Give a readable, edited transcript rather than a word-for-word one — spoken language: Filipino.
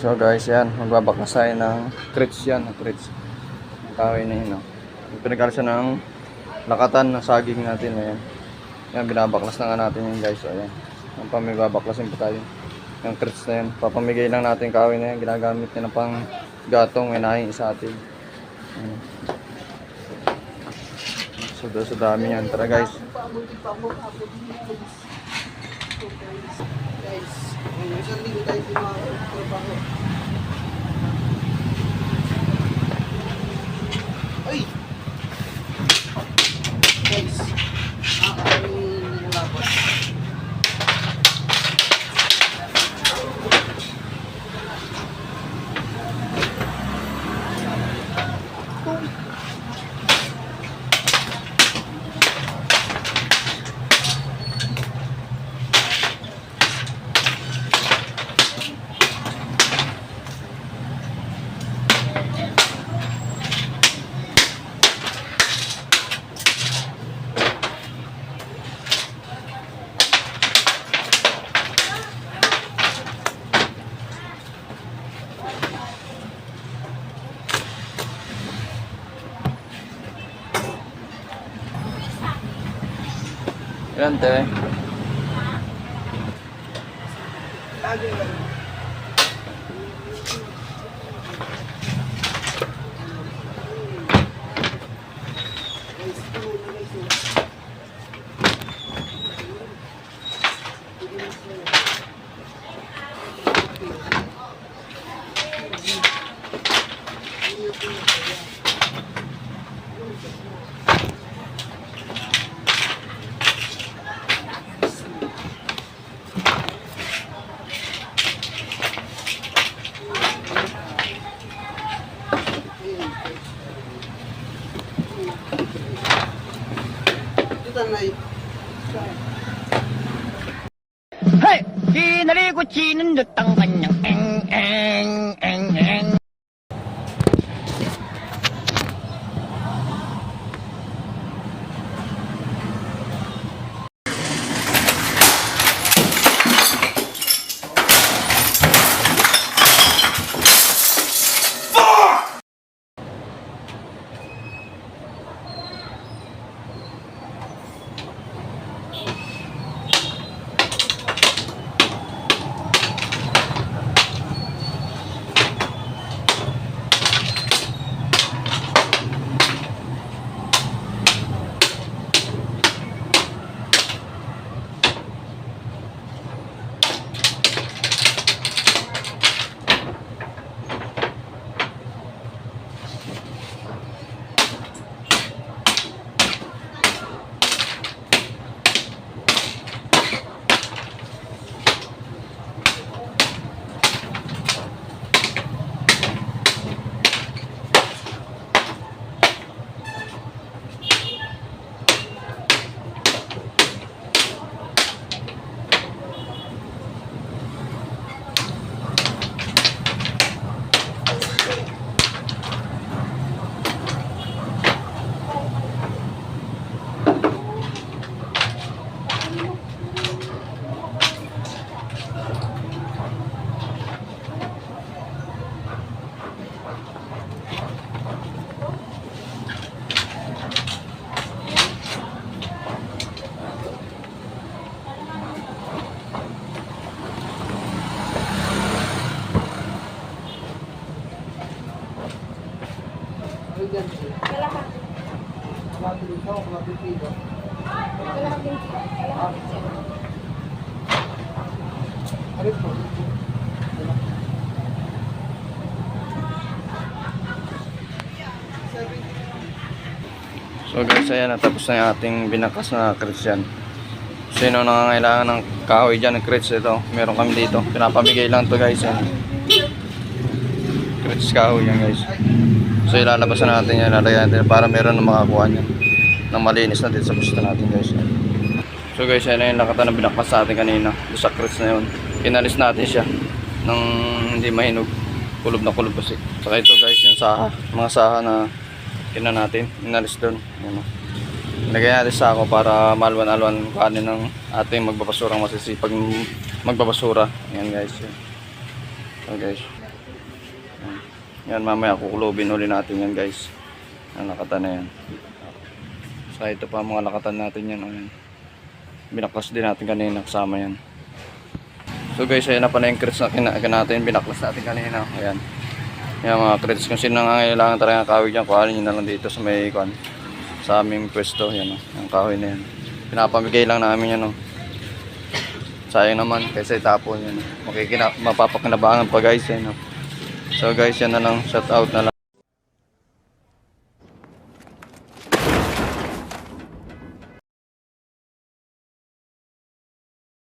So guys, yan, magbabaklas tayo ng crates yan, crates. Ang kahoy na yun, no? Pinagkala siya ng lakatan na saging natin, ayan. Yan, binabaklas na nga natin yun guys, so ayan. Ang pamibabaklasin pa tayo. Yung crates na yan, papamigay lang natin kahoy na yan, ginagamit niya ng pang gatong, inahin sa atin. Ayan. So dami yan, tara guys. Isang linggo tayo sa mga trabaho. Ay! Guys, ang nilabot. Yan, te. Lagi lang. Hey! Kinaligot sinundot ang kanyang eng. So guys, ayan, natapos na yung ating binakas na crates yan. Sino nangangailangan ng kahoy dyan, ng crates ito, meron kami dito. Pinapamigay lang to guys, yan. Crates kahoy yan guys. So ilalabas na natin yan, ilalagay natin para meron na makakuha nyan ng malinis natin sa pusta natin guys. So guys, ayan na yung lakatan na binakas sa atin kanina. Sa crates na yun, inalis natin siya nang hindi mahinog. Kulob na kulob kasi. Saka ito guys, yung saha, mga saha na kina natin, inalis doon. Lagay natin sa ako para malwan-alwan kanin ng ating magbabasurang masisipag magbabasura. Ayan guys. So guys. Yan, mamaya kukulubin uli natin yan guys. Ang lakatan na yan. So ito pa mga lakatan natin yan. Ayan. Binaklas din natin kanina kasama yan. So guys, ayan na pala yung crates na natin. Binaklas natin kanina. Ayan. Yan mga crates. Kung sino nangangailangan talaga ng kahoy dyan, kuhanin nyo na lang dito sa may kwan. Sa aming pwesto. Yan o. Yung kahoy na yan. Pinapamigay lang namin yan o. Sayang naman kasi tapon yan. Mapapakinabangan pa guys. Yan, no? So guys, yan na lang. Shout out na lang.